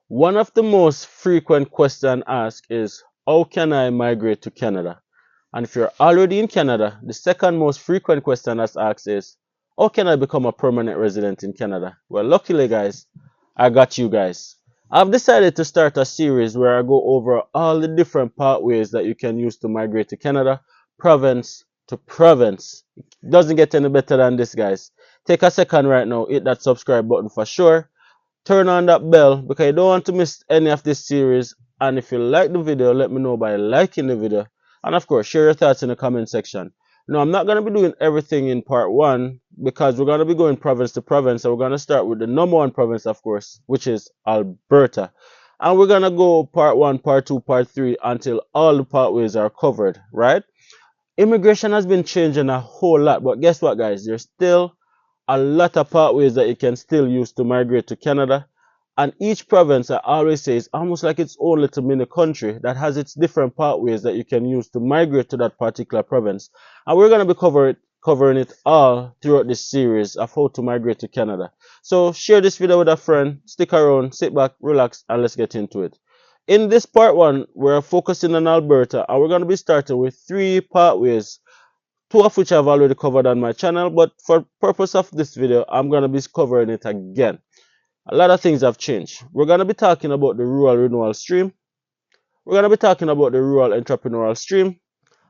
One of the most frequent questions asked is, how can I migrate to Canada? And if you're already in Canada, the second most frequent question that's asked is, how can I become a permanent resident in Canada? Well, luckily, guys, I got you guys. I've decided to start a series where I go over all the different pathways that you can use to migrate to Canada, province to province. It doesn't get any better than this, guys. Take a second right now, hit that subscribe button for sure. Turn on that bell because you don't want to miss any of this series. And if you like the video, let me know by liking the video. And of course, share your thoughts in the comment section. Now, I'm not going to be doing everything in part one because we're going to be going province to province. So we're going to start with the number one province, of course, which is Alberta. And we're going to go part one, part two, part three until all the pathways are covered, right? Immigration has been changing a whole lot, but guess what, guys? There's still a lot of pathways that you can still use to migrate to Canada. And each province, I always say, is almost like its own little mini country that has its different pathways that you can use to migrate to that particular province. And we're going to be covering it all throughout this series of how to migrate to Canada. So share this video with a friend, stick around, sit back, relax, and let's get into it. In this part one, we're focusing on Alberta, and we're going to be starting with three pathways, two of which I've already covered on my channel, but for purpose of this video, I'm going to be covering it again. A lot of things have changed. We're going to be talking about the rural renewal stream. We're going to be talking about the rural entrepreneurial stream.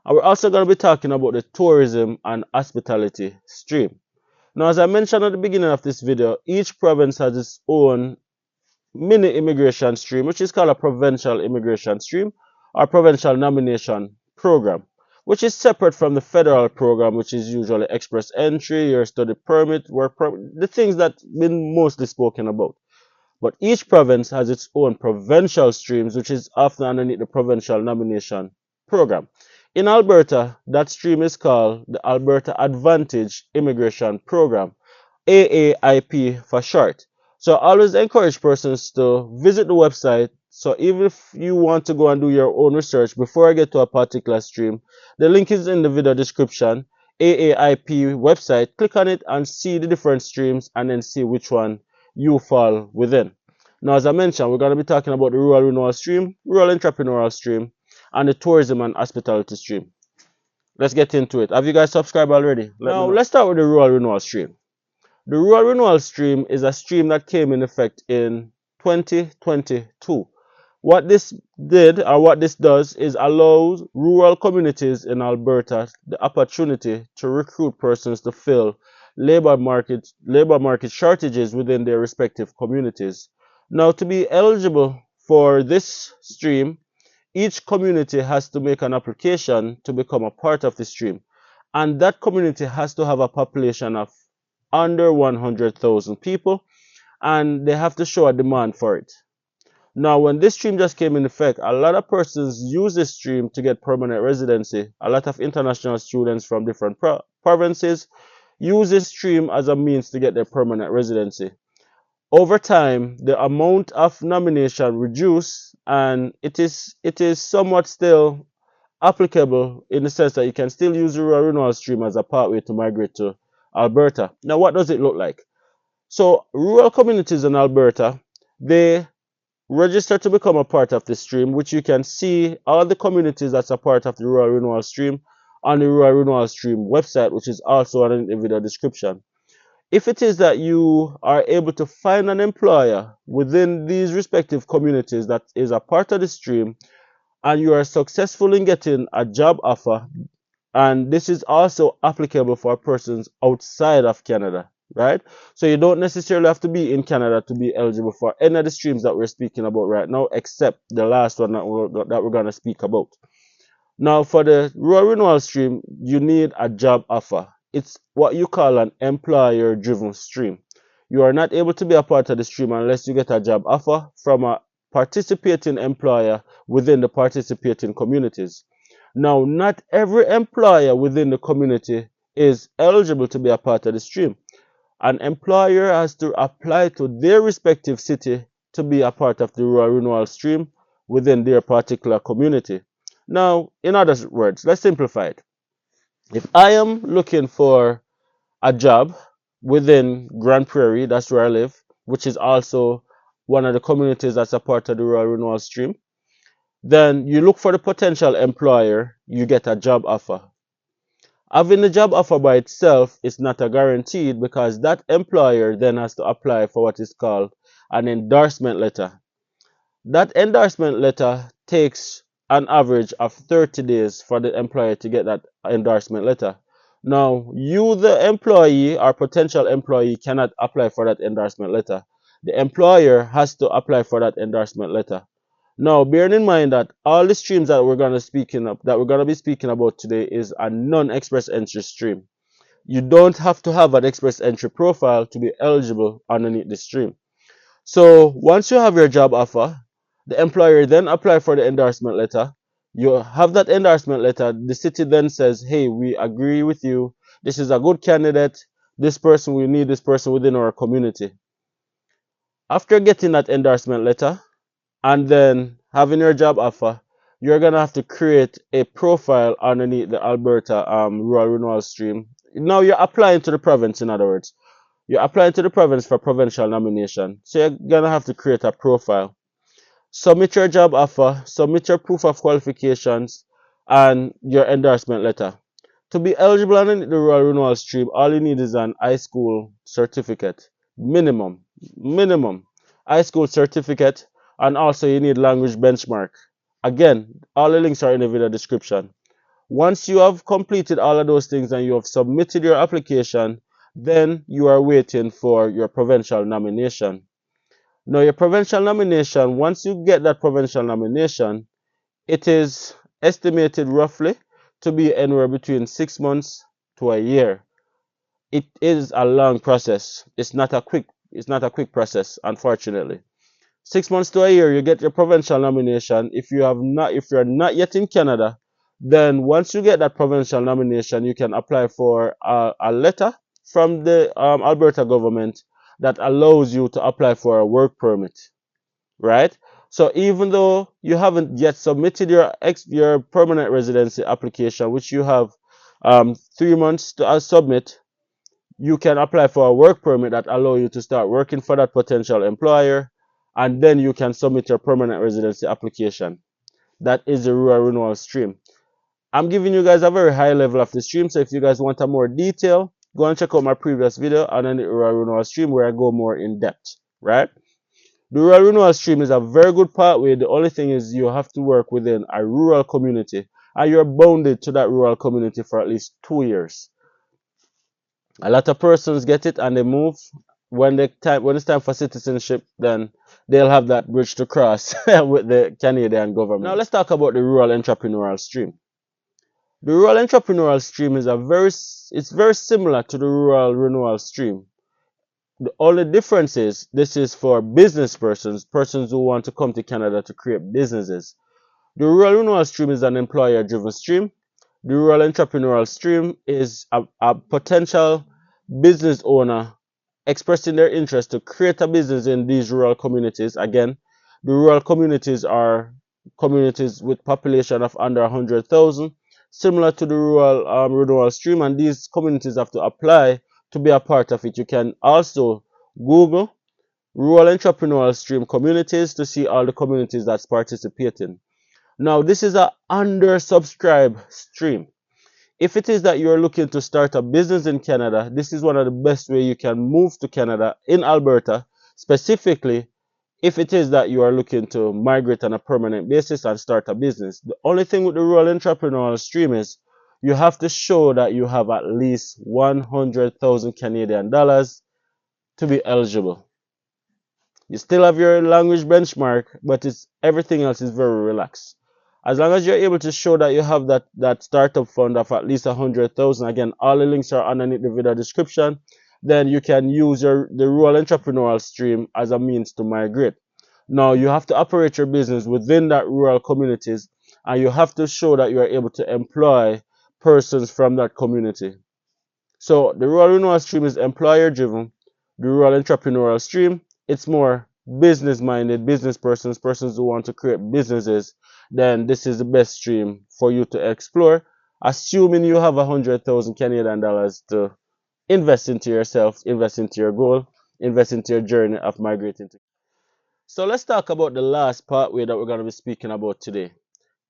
And we're also going to be talking about the tourism and hospitality stream. Now, as I mentioned at the beginning of this video, each province has its own mini immigration stream, which is called a provincial immigration stream or provincial nomination program, which is separate from the federal program, which is usually express entry, your study permit, work permit, the things that been mostly spoken about. But each province has its own provincial streams, which is often underneath the provincial nomination program. In Alberta, that stream is called the Alberta Advantage Immigration Program, AAIP for short. So I always encourage persons to visit the website. So even if you want to go and do your own research before I get to a particular stream, the link is in the video description. AAIP website, click on it and see the different streams and then see which one you fall within. Now, as I mentioned, we're going to be talking about the rural renewal stream, rural entrepreneurial stream, and the tourism and hospitality stream. Let's get into it. Have you guys subscribed already? Now, let's start with the rural renewal stream. The rural renewal stream is a stream that came in effect in 2022. What this did, or what this does, is allows rural communities in Alberta the opportunity to recruit persons to fill labor market shortages within their respective communities. Now, to be eligible for this stream, each community has to make an application to become a part of the stream, and that community has to have a population of under 100,000 people, and they have to show a demand for it. Now, when this stream just came in effect, a lot of persons use this stream to get permanent residency. A lot of international students from different provinces use this stream as a means to get their permanent residency. Over time, the amount of nomination reduced, and it is somewhat still applicable in the sense that you can still use the rural renewal stream as a pathway to migrate to Alberta. Now, what does it look like? So, rural communities in Alberta, they register to become a part of the stream, which you can see all the communities that's a part of the rural renewal stream on the rural renewal stream website, which is also in the video description. If it is that you are able to find an employer within these respective communities that is a part of the stream, and you are successful in getting a job offer, and this is also applicable for persons outside of Canada, right? So you don't necessarily have to be in Canada to be eligible for any of the streams that we're speaking about right now, except the last one that we're going to speak about. Now, for the rural renewal stream, you need a job offer. It's what you call an employer-driven stream. You are not able to be a part of the stream unless you get a job offer from a participating employer within the participating communities. Now, not every employer within the community is eligible to be a part of the stream. An employer has to apply to their respective city to be a part of the rural renewal stream within their particular community. Now, in other words, let's simplify it. If I am looking for a job within Grand Prairie, that's where I live, which is also one of the communities that's a part of the Rural Renewal stream. Then you look for the potential employer, you get a job offer. Having the job offer by itself is not a guaranteed because that employer then has to apply for what is called an endorsement letter. That endorsement letter takes an average of 30 days for the employer to get that endorsement letter. Now, you, the employee or potential employee, cannot apply for that endorsement letter. The employer has to apply for that endorsement letter. Now, bearing in mind that all the streams that we're going to be speaking about today is a non-express entry stream. You don't have to have an express entry profile to be eligible underneath the stream. So once you have your job offer, the employer then apply for the endorsement letter. You have that endorsement letter. The city then says, hey, we agree with you. This is a good candidate. This person, we need this person within our community. After getting that endorsement letter and then having your job offer, you're going to have to create a profile underneath the Alberta Rural Renewal stream. Now you're applying to the province, in other words. You're applying to the province for provincial nomination. So you're going to have to create a profile. Submit your job offer, submit your proof of qualifications, and your endorsement letter. To be eligible on the Rural Renewal stream, all you need is an high school certificate. Minimum. High school certificate, and also you need language benchmark. Again, all the links are in the video description. Once you have completed all of those things and you have submitted your application, then you are waiting for your provincial nomination. Now, your provincial nomination, once you get that provincial nomination, it is estimated roughly to be anywhere between 6 months to a year. It is a long process. It's not a quick process, unfortunately. 6 months to a year, you get your provincial nomination. If you're not yet in Canada, then once you get that provincial nomination, you can apply for a letter from the Alberta government that allows you to apply for a work permit, right? So even though you haven't yet submitted your permanent residency application, which you have 3 months to submit, you can apply for a work permit that allow you to start working for that potential employer, and then you can submit your permanent residency application. That is the Rural Renewal stream. I'm giving you guys a very high level of the stream, so if you guys want a more detail, go and check out my previous video on the Rural Renewal stream where I go more in depth, right? The Rural Renewal stream is a very good pathway. The only thing is you have to work within a rural community, and you're bounded to that rural community for at least 2 years. A lot of persons get it and they move. When it's time for citizenship, then they'll have that bridge to cross with the Canadian government. Now let's talk about the Rural Entrepreneurial stream. The Rural Entrepreneurial stream is very similar to the Rural Renewal stream. The only difference is this is for business persons who want to come to Canada to create businesses. The Rural Renewal stream is an employer-driven stream. The Rural Entrepreneurial stream is a potential business owner expressing their interest to create a business in these rural communities. Again, the rural communities are communities with population of under 100,000, similar to the Rural Renewal stream, and these communities have to apply to be a part of it. You can also Google Rural Entrepreneurial stream communities to see all the communities that's participating. Now, this is an undersubscribed stream. If it is that you're looking to start a business in Canada, this is one of the best ways you can move to Canada in Alberta, specifically if it is that you are looking to migrate on a permanent basis and start a business. The only thing with the Rural Entrepreneurial stream is you have to show that you have at least 100,000 Canadian dollars to be eligible. You still have your language benchmark, but everything else is very relaxed. As long as you're able to show that you have that startup fund of at least 100,000, again, all the links are underneath the video description, then you can use the Rural Entrepreneurial stream as a means to migrate. Now, you have to operate your business within that rural communities, and you have to show that you are able to employ persons from that community. So the Rural Renewal stream is employer driven. The Rural Entrepreneurial stream, it's more business minded, business persons who want to create businesses. Then this is the best stream for you to explore, assuming you have 100,000 Canadian dollars to invest into yourself, invest into your goal, invest into your journey of migrating to. So let's talk about the last pathway that we're going to be speaking about today.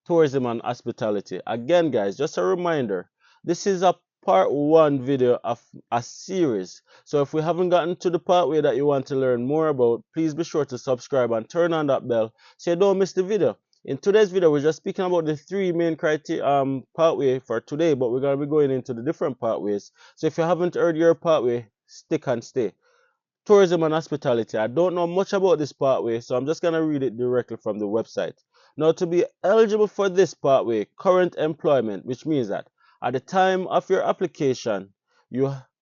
Tourism and hospitality. Again, guys, just a reminder, this is a part one video of a series. So if we haven't gotten to the pathway that you want to learn more about, please be sure to subscribe and turn on that bell so you don't miss the video. In today's video, we're just speaking about the three main criteria pathway for today, but we're going to be going into the different pathways. So if you haven't heard your pathway, stick and stay. Tourism and hospitality. I don't know much about this pathway, so I'm just going to read it directly from the website. Now, to be eligible for this pathway, current employment, which means that at the time of your application,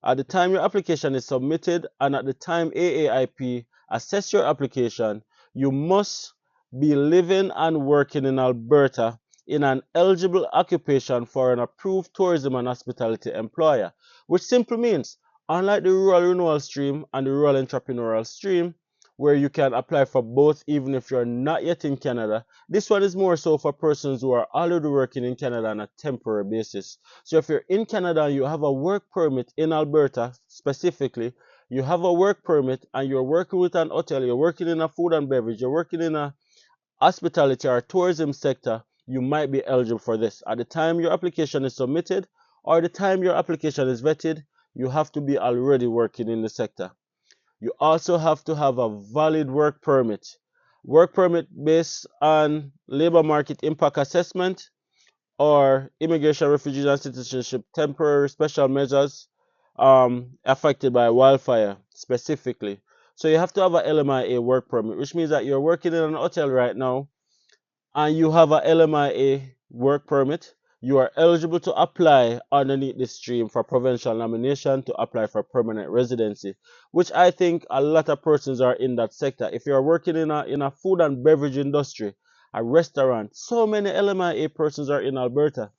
at the time your application is submitted and at the time AAIP assess your application, you must be living and working in Alberta in an eligible occupation for an approved tourism and hospitality employer, which simply means, unlike the rural renewal stream and the rural entrepreneurial stream, where you can apply for both even if you're not yet in Canada, this one is more so for persons who are already working in Canada on a temporary basis. So if you're in Canada and you have a work permit in Alberta specifically, you have a work permit and you're working with an hotel, you're working in a food and beverage, you're working in a hospitality or tourism sector, you might be eligible for this. At the time your application is submitted or the time your application is vetted, you have to be already working in the sector. You also have to have a valid work permit. Work permit based on labor market impact assessment or immigration, refugees, and citizenship temporary special measures affected by wildfire specifically. So you have to have a LMIA work permit, which means that you're working in an hotel right now and you have a LMIA work permit, you are eligible to apply underneath this stream for provincial nomination to apply for permanent residency, which I think a lot of persons are in that sector. If you're working in a food and beverage industry, a restaurant, so many LMIA persons are in Alberta.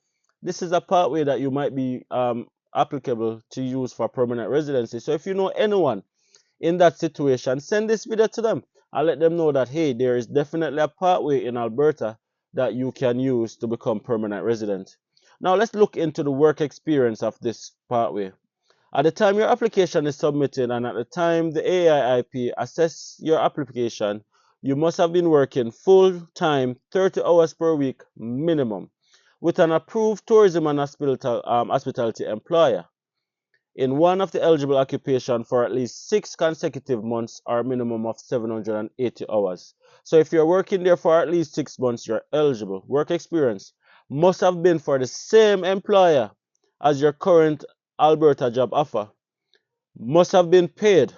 This is a pathway that you might be applicable to use for permanent residency. So if you know anyone in that situation, send this video to them and let them know that, hey, there is definitely a pathway in Alberta that you can use to become permanent resident. Now let's look into the work experience of this pathway. At the time your application is submitted and at the time the AIIP assess your application, you must have been working full-time 30 hours per week minimum with an approved tourism and hospitality employer in one of the eligible occupation for at least 6 consecutive months or a minimum of 780 hours. So if you're working there for at least 6 months, you're eligible. Work experience must have been for the same employer as your current Alberta job offer. Must have been paid.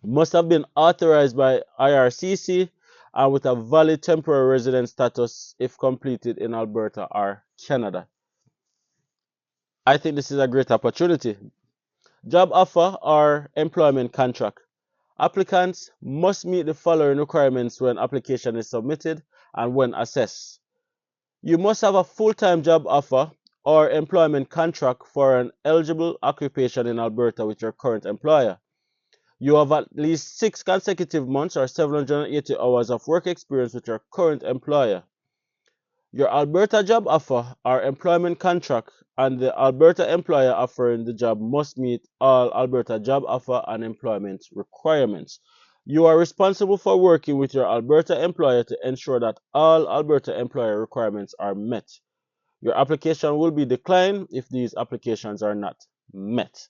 Must have been authorized by IRCC and with a valid temporary resident status if completed in Alberta or Canada. I think this is a great opportunity. Job offer or employment contract. Applicants must meet the following requirements when application is submitted and when assessed. You must have a full-time job offer or employment contract for an eligible occupation in Alberta with your current employer. You have at least 6 consecutive months or 780 hours of work experience with your current employer. Your Alberta job offer or employment contract and the Alberta employer offering the job must meet all Alberta job offer and employment requirements. You are responsible for working with your Alberta employer to ensure that all Alberta employer requirements are met. Your application will be declined if these applications are not met.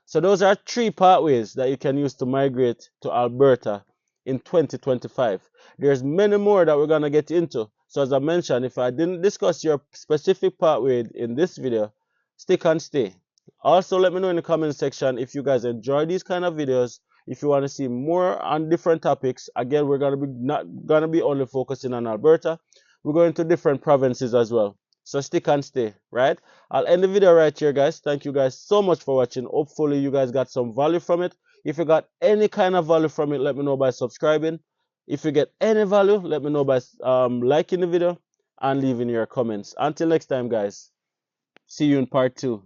So those are 3 pathways that you can use to migrate to Alberta in 2025. There's many more that we're going to get into. So as I mentioned, if I didn't discuss your specific pathway in this video, stick and stay. Also, let me know in the comment section if you guys enjoy these kind of videos. If you want to see more on different topics, again, we're going to be not going to be only focusing on Alberta. We're going to different provinces as well. So stick and stay, right? I'll end the video right here, guys. Thank you guys so much for watching. Hopefully you guys got some value from it. If you got any kind of value from it, let me know by subscribing. If you get any value, let me know by liking the video and leaving your comments. Until next time, guys. See you in part 2.